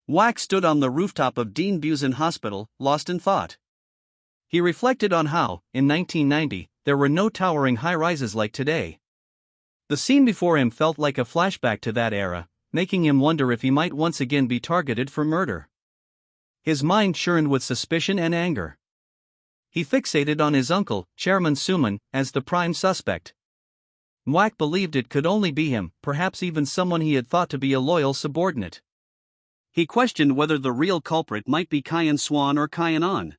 Wack stood on the rooftop of Dean Busan Hospital, lost in thought. He reflected on how, in 1990, there were no towering high-rises like today. The scene before him felt like a flashback to that era, making him wonder if he might once again be targeted for murder. His mind churned with suspicion and anger. He fixated on his uncle, Chairman Suman, as the prime suspect. Wack believed it could only be him, perhaps even someone he had thought to be a loyal subordinate. He questioned whether the real culprit might be Kyan Swan or Kyan An.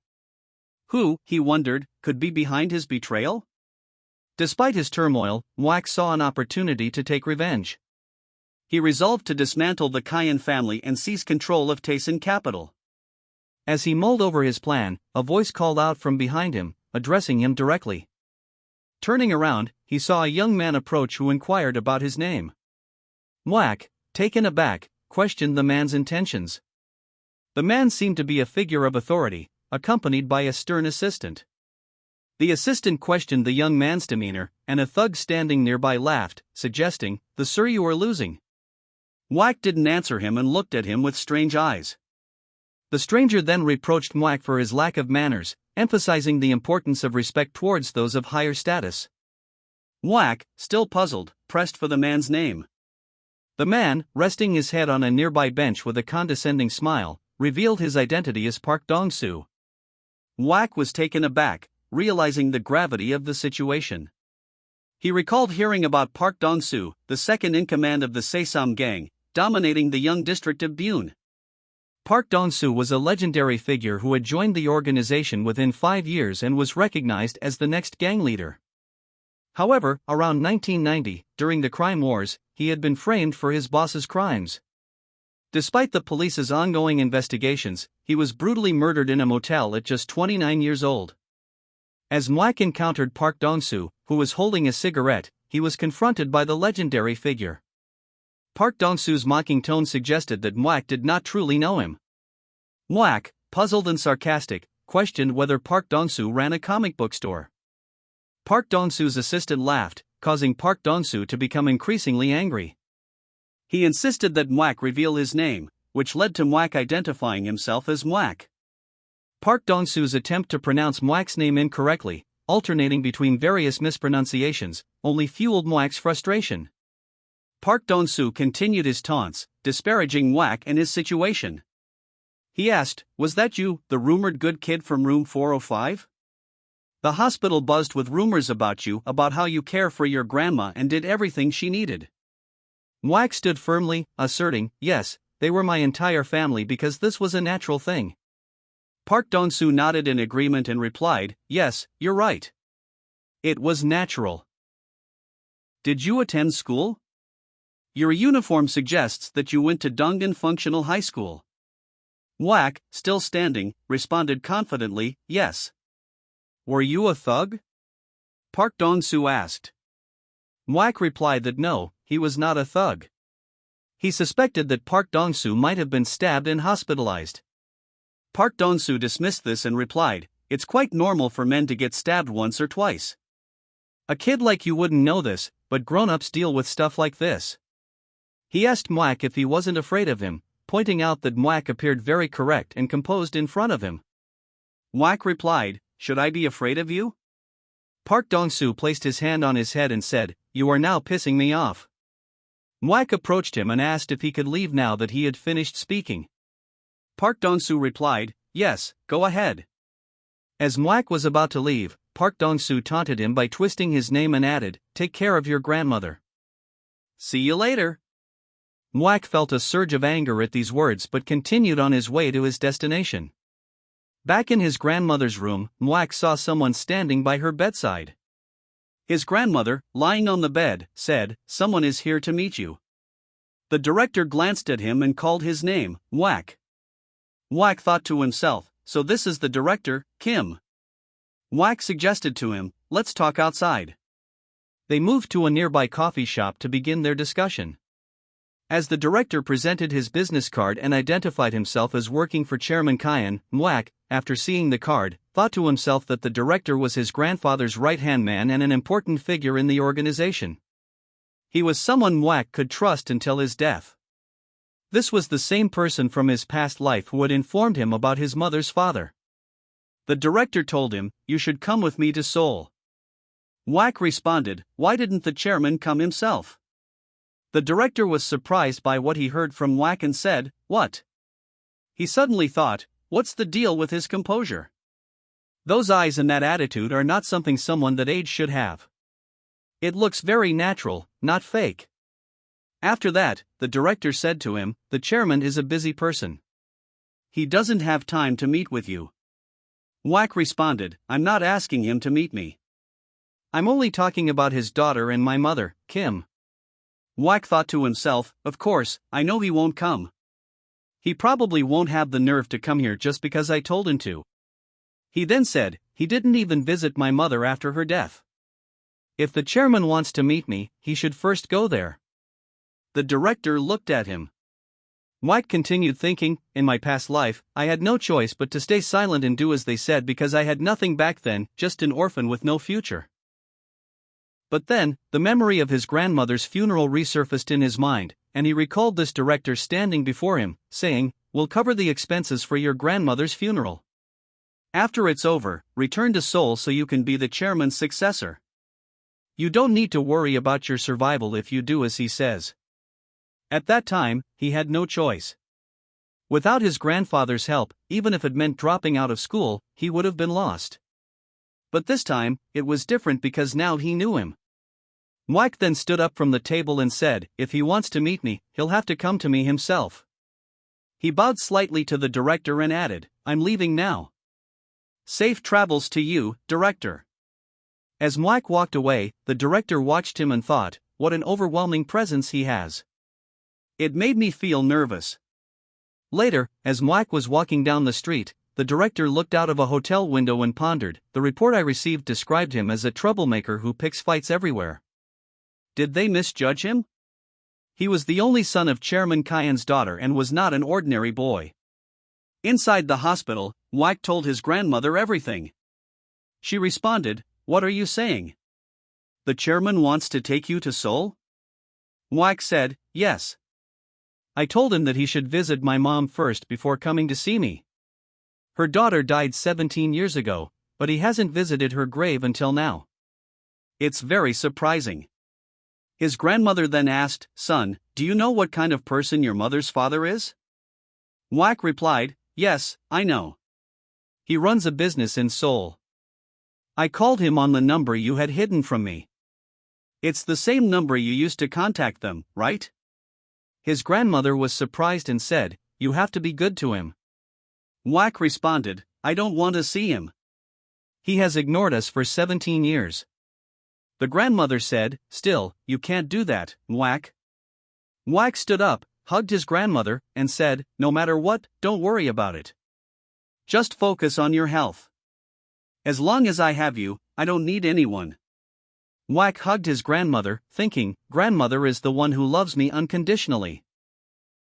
Who, he wondered, could be behind his betrayal? Despite his turmoil, Wack saw an opportunity to take revenge. He resolved to dismantle the Kyan family and seize control of Tayson capital. As he mulled over his plan, a voice called out from behind him, addressing him directly. Turning around, he saw a young man approach who inquired about his name. Wack, taken aback, questioned the man's intentions. The man seemed to be a figure of authority, accompanied by a stern assistant. The assistant questioned the young man's demeanor, and a thug standing nearby laughed, suggesting, "The sir you are losing." Wack didn't answer him and looked at him with strange eyes. The stranger then reproached Wack for his lack of manners, emphasizing the importance of respect towards those of higher status. Wack, still puzzled, pressed for the man's name. The man, resting his head on a nearby bench with a condescending smile, revealed his identity as Park Dong-soo. Wack was taken aback, realizing the gravity of the situation. He recalled hearing about Park Dong-soo, the second in command of the Saesam gang, dominating the young district of Bune. Park Dong-soo was a legendary figure who had joined the organization within 5 years and was recognized as the next gang leader. However, around 1990, during the crime wars, he had been framed for his boss's crimes. Despite the police's ongoing investigations, he was brutally murdered in a motel at just 29 years old. As Wack encountered Park Dong-soo, who was holding a cigarette, he was confronted by the legendary figure. Park Dong-soo's mocking tone suggested that Wack did not truly know him. Wack, puzzled and sarcastic, questioned whether Park Dong-soo ran a comic book store. Park Dong-soo's assistant laughed, causing Park Dong-soo to become increasingly angry. He insisted that Wack reveal his name, which led to Wack identifying himself as Wack. Park Dong-soo's attempt to pronounce Wack's name incorrectly, alternating between various mispronunciations, only fueled Wack's frustration. Park Dong-soo continued his taunts, disparaging Wack and his situation. He asked, "Was that you, the rumored good kid from room 405? The hospital buzzed with rumors about you, about how you care for your grandma and did everything she needed." Wack stood firmly, asserting, "Yes, they were my entire family because this was a natural thing." Park Dong-soo nodded in agreement and replied, "Yes, you're right. It was natural." "Did you attend school? Your uniform suggests that you went to Donggan Functional High School." Wack, still standing, responded confidently, "Yes." "Were you a thug?" Park Dong-soo asked. Wack replied that no, he was not a thug. He suspected that Park Dong-soo might have been stabbed and hospitalized. Park Dong-soo dismissed this and replied, "It's quite normal for men to get stabbed once or twice. A kid like you wouldn't know this, but grown-ups deal with stuff like this." He asked Wack if he wasn't afraid of him, pointing out that Wack appeared very correct and composed in front of him. Wack replied, "Should I be afraid of you?" Park Dong-soo placed his hand on his head and said, "You are now pissing me off." Wack approached him and asked if he could leave now that he had finished speaking. Park Dong-soo replied, "Yes, go ahead." As Wack was about to leave, Park Dong-soo taunted him by twisting his name and added, "Take care of your grandmother." "See you later." Wack felt a surge of anger at these words but continued on his way to his destination. Back in his grandmother's room, Wack saw someone standing by her bedside. His grandmother, lying on the bed, said, "Someone is here to meet you." The director glanced at him and called his name, Wack. Wack thought to himself, "So this is the director, Kim." Wack suggested to him, "Let's talk outside." They moved to a nearby coffee shop to begin their discussion. As the director presented his business card and identified himself as working for Chairman Kyan, Wack, after seeing the card, thought to himself that the director was his grandfather's right-hand man and an important figure in the organization. He was someone Wack could trust until his death. This was the same person from his past life who had informed him about his mother's father. The director told him, "You should come with me to Seoul." Whack responded, "Why didn't the chairman come himself?" The director was surprised by what he heard from Whack and said, "What?" He suddenly thought, what's the deal with his composure? Those eyes and that attitude are not something someone that age should have. It looks very natural, not fake. After that, the director said to him, "The chairman is a busy person. He doesn't have time to meet with you." Whack responded, "I'm not asking him to meet me. I'm only talking about his daughter and my mother, Kim." Whack thought to himself, "Of course, I know he won't come. He probably won't have the nerve to come here just because I told him to." He then said, "He didn't even visit my mother after her death. If the chairman wants to meet me, he should first go there." The director looked at him. Whack continued thinking, "In my past life, I had no choice but to stay silent and do as they said because I had nothing back then, just an orphan with no future." But then, the memory of his grandmother's funeral resurfaced in his mind, and he recalled this director standing before him, saying, "We'll cover the expenses for your grandmother's funeral. After it's over, return to Seoul so you can be the chairman's successor. You don't need to worry about your survival if you do as he says." At that time, he had no choice. Without his grandfather's help, even if it meant dropping out of school, he would have been lost. But this time, it was different because now he knew him. Whack then stood up from the table and said, "If he wants to meet me, he'll have to come to me himself." He bowed slightly to the director and added, "I'm leaving now. Safe travels to you, director." As Whack walked away, the director watched him and thought, "What an overwhelming presence he has. It made me feel nervous." Later, as Whack was walking down the street, the director looked out of a hotel window and pondered, "The report I received described him as a troublemaker who picks fights everywhere. Did they misjudge him? He was the only son of Chairman Kyan's daughter and was not an ordinary boy." Inside the hospital, Whack told his grandmother everything. She responded, "What are you saying? The chairman wants to take you to Seoul?" Whack said, "Yes. I told him that he should visit my mom first before coming to see me. Her daughter died 17 years ago, but he hasn't visited her grave until now. It's very surprising." His grandmother then asked, "Son, do you know what kind of person your mother's father is?" Whack replied, "Yes, I know. He runs a business in Seoul. I called him on the number you had hidden from me. It's the same number you used to contact them, right?" His grandmother was surprised and said, "You have to be good to him." Whack responded, "I don't want to see him. He has ignored us for 17 years. The grandmother said, "Still, you can't do that, Whack." Whack stood up, hugged his grandmother, and said, "No matter what, don't worry about it. Just focus on your health. As long as I have you, I don't need anyone." Whack hugged his grandmother, thinking, "Grandmother is the one who loves me unconditionally.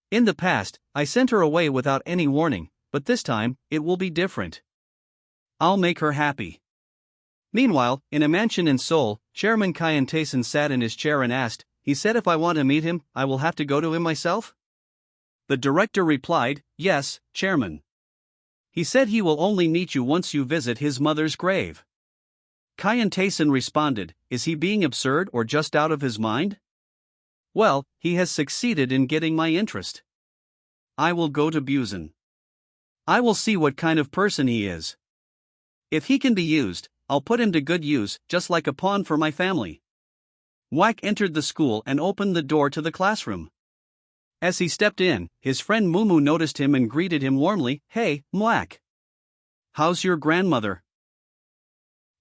In the past, I sent her away without any warning, but this time, it will be different. I'll make her happy." Meanwhile, in a mansion in Seoul, Chairman Kyan Taeson sat in his chair and asked, "He said if I want to meet him, I will have to go to him myself?" The director replied, "Yes, Chairman. He said he will only meet you once you visit his mother's grave." Kyan Taeson responded, "Is he being absurd or just out of his mind? Well, he has succeeded in getting my interest. I will go to Busan. I will see what kind of person he is. If he can be used, I'll put him to good use, just like a pawn for my family." Whack entered the school and opened the door to the classroom. As he stepped in, his friend Mumu noticed him and greeted him warmly, "Hey, Whack. How's your grandmother?"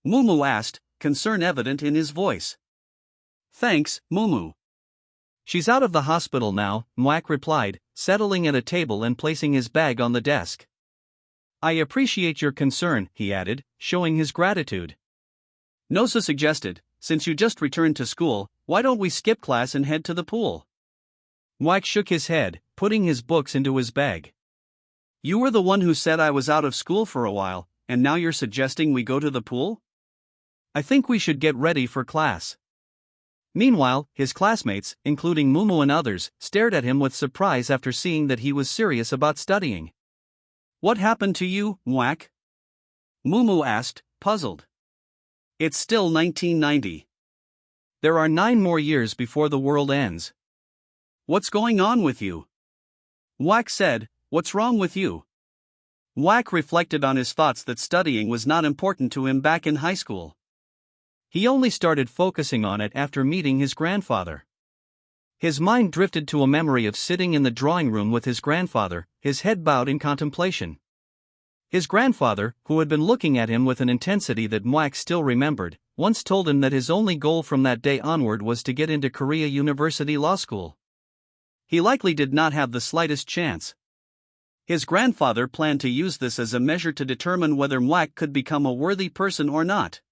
Mumu asked, concern evident in his voice. "Thanks, Mumu. She's out of the hospital now," Whack replied, settling at a table and placing his bag on the desk. "I appreciate your concern," he added, showing his gratitude. Nosa suggested, "Since you just returned to school, why don't we skip class and head to the pool?" Whack shook his head, putting his books into his bag. "You were the one who said I was out of school for a while, and now you're suggesting we go to the pool? I think we should get ready for class." Meanwhile, his classmates, including Mumu and others, stared at him with surprise after seeing that he was serious about studying. "What happened to you, Mwak?" Mumu asked, puzzled. "It's still 1990. There are 9 more years before the world ends. What's going on with you?" Mwak said, "What's wrong with you?" Mwak reflected on his thoughts that studying was not important to him back in high school. He only started focusing on it after meeting his grandfather. His mind drifted to a memory of sitting in the drawing room with his grandfather, his head bowed in contemplation. His grandfather, who had been looking at him with an intensity that Mwak still remembered, once told him that his only goal from that day onward was to get into Korea University Law School. He likely did not have the slightest chance. His grandfather planned to use this as a measure to determine whether Mwak could become a worthy person or not.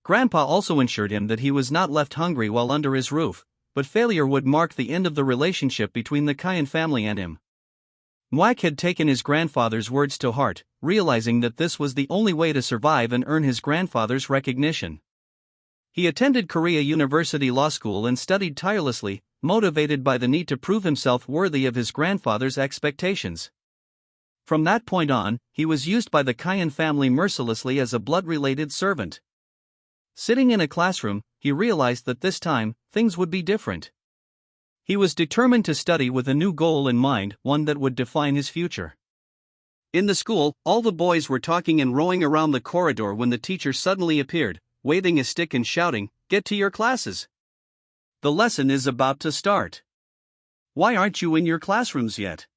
Grandpa also ensured him that he was not left hungry while under his roof, but failure would mark the end of the relationship between the Kayan family and him. Mwak had taken his grandfather's words to heart, realizing that this was the only way to survive and earn his grandfather's recognition. He attended Korea University Law School and studied tirelessly, motivated by the need to prove himself worthy of his grandfather's expectations. From that point on, he was used by the Kayan family mercilessly as a blood-related servant. Sitting in a classroom, he realized that this time, things would be different. He was determined to study with a new goal in mind, one that would define his future. In the school, all the boys were talking and rowing around the corridor when the teacher suddenly appeared, waving a stick and shouting, "Get to your classes! The lesson is about to start. Why aren't you in your classrooms yet?"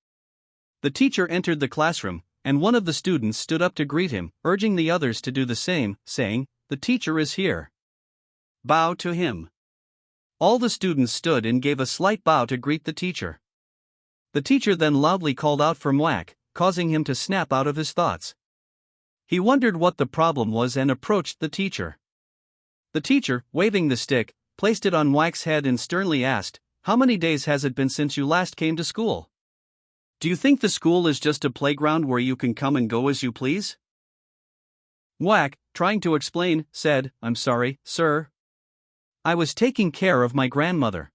The teacher entered the classroom, and one of the students stood up to greet him, urging the others to do the same, saying, "The teacher is here. Bow to him." All the students stood and gave a slight bow to greet the teacher. The teacher then loudly called out for Mwak, causing him to snap out of his thoughts. He wondered what the problem was and approached the teacher. The teacher, waving the stick, placed it on Mwak's head and sternly asked, "How many days has it been since you last came to school? Do you think the school is just a playground where you can come and go as you please?" Mwak, trying to explain, said, "I'm sorry, sir. I was taking care of my grandmother."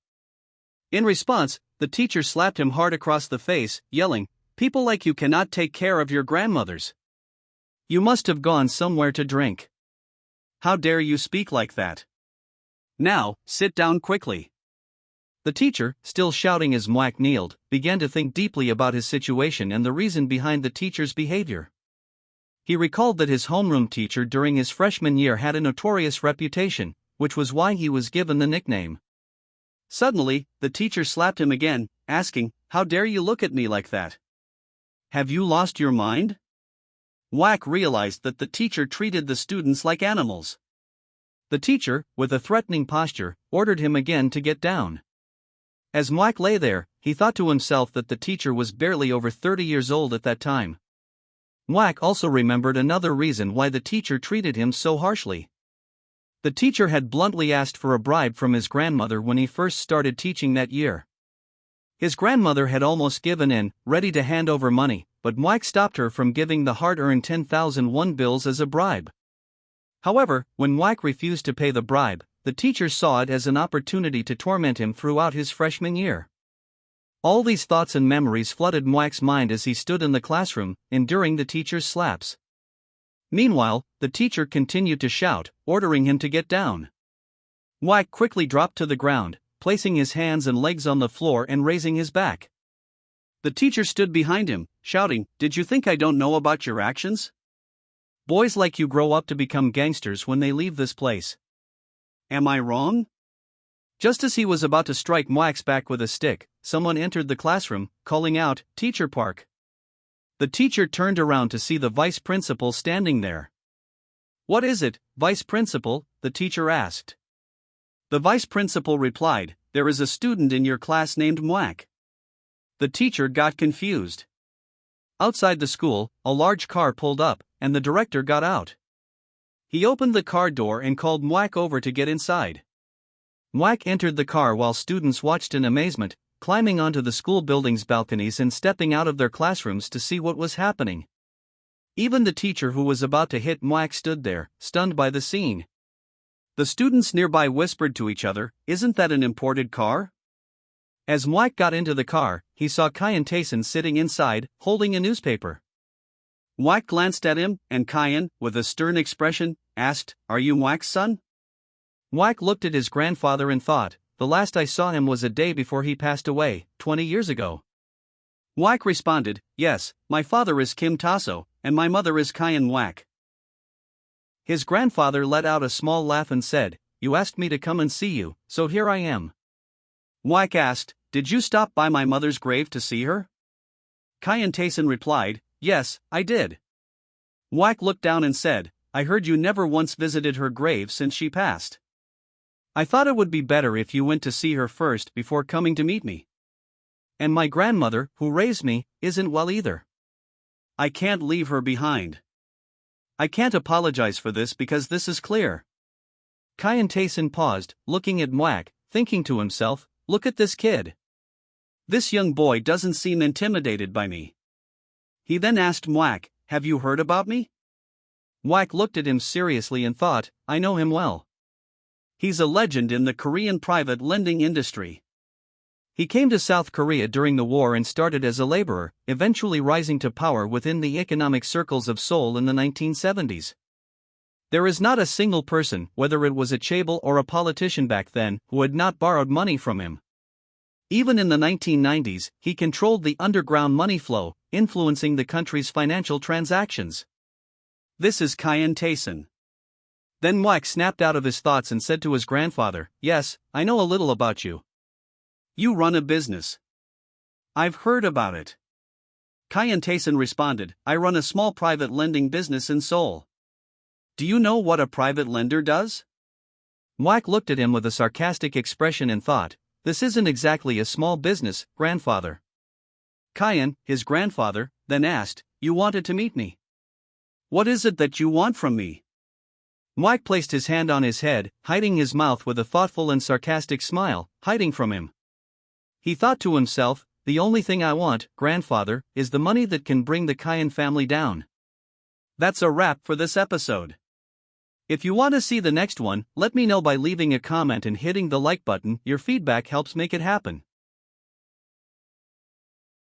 In response, the teacher slapped him hard across the face, yelling, "People like you cannot take care of your grandmothers. You must have gone somewhere to drink. How dare you speak like that? Now, sit down quickly." The teacher, still shouting as Mwak kneeled, began to think deeply about his situation and the reason behind the teacher's behavior. He recalled that his homeroom teacher during his freshman year had a notorious reputation, which was why he was given the nickname. Suddenly, the teacher slapped him again, asking, "How dare you look at me like that? Have you lost your mind?" Mwak realized that the teacher treated the students like animals. The teacher, with a threatening posture, ordered him again to get down. As Mwak lay there, he thought to himself that the teacher was barely over 30 years old at that time. Mwak also remembered another reason why the teacher treated him so harshly. The teacher had bluntly asked for a bribe from his grandmother when he first started teaching that year. His grandmother had almost given in, ready to hand over money, but Mwak stopped her from giving the hard-earned 10,000 won bills as a bribe. However, when Mwak refused to pay the bribe, the teacher saw it as an opportunity to torment him throughout his freshman year. All these thoughts and memories flooded Mwak's mind as he stood in the classroom, enduring the teacher's slaps. Meanwhile, the teacher continued to shout, ordering him to get down. Mwak quickly dropped to the ground, placing his hands and legs on the floor and raising his back. The teacher stood behind him, shouting, "Did you think I don't know about your actions? Boys like you grow up to become gangsters when they leave this place. Am I wrong?" Just as he was about to strike Mwak's back with a stick, someone entered the classroom, calling out, "Teacher Park." The teacher turned around to see the vice principal standing there. "What is it, vice principal?" the teacher asked. The vice principal replied, "There is a student in your class named Mwak." The teacher got confused. Outside the school, a large car pulled up, and the director got out. He opened the car door and called Mwak over to get inside. Mwak entered the car while students watched in amazement, climbing onto the school building's balconies and stepping out of their classrooms to see what was happening. Even the teacher who was about to hit Mwak stood there, stunned by the scene. The students nearby whispered to each other, "Isn't that an imported car?" As Mike got into the car, he saw Kyan Tayson sitting inside, holding a newspaper. Mike glanced at him, and Kyan, with a stern expression, asked, "Are you Mike's son?" Mike looked at his grandfather and thought, "The last I saw him was a day before he passed away, 20 years ago." Mike responded, "Yes, my father is Kim Taso, and my mother is Kyan Wak." His grandfather let out a small laugh and said, "You asked me to come and see you, so here I am." Mike asked, "Did you stop by my mother's grave to see her?" Kyan Tayson replied, "Yes, I did." Mike looked down and said, "I heard you never once visited her grave since she passed. I thought it would be better if you went to see her first before coming to meet me. And my grandmother, who raised me, isn't well either. I can't leave her behind. I can't apologize for this because this is clear." Kyan Tayson paused, looking at Mwak, thinking to himself, "Look at this kid. This young boy doesn't seem intimidated by me." He then asked Mwak, "Have you heard about me?" Mwak looked at him seriously and thought, "I know him well. He's a legend in the Korean private lending industry. He came to South Korea during the war and started as a laborer, eventually rising to power within the economic circles of Seoul in the 1970s. There is not a single person, whether it was a chaebol or a politician back then, who had not borrowed money from him. Even in the 1990s, he controlled the underground money flow, influencing the country's financial transactions. This is Kyan Tayson." Then Mwak snapped out of his thoughts and said to his grandfather, "Yes, I know a little about you. You run a business. I've heard about it." Kyan Tayson responded, "I run a small private lending business in Seoul." "Do you know what a private lender does?" Mwak looked at him with a sarcastic expression and thought, "This isn't exactly a small business, grandfather." Kyan, his grandfather, then asked, "You wanted to meet me. What is it that you want from me?" Mwak placed his hand on his head, hiding his mouth with a thoughtful and sarcastic smile, hiding from him. He thought to himself, "The only thing I want, grandfather, is the money that can bring the Kyan family down." That's a wrap for this episode. If you want to see the next one, let me know by leaving a comment and hitting the like button. Your feedback helps make it happen.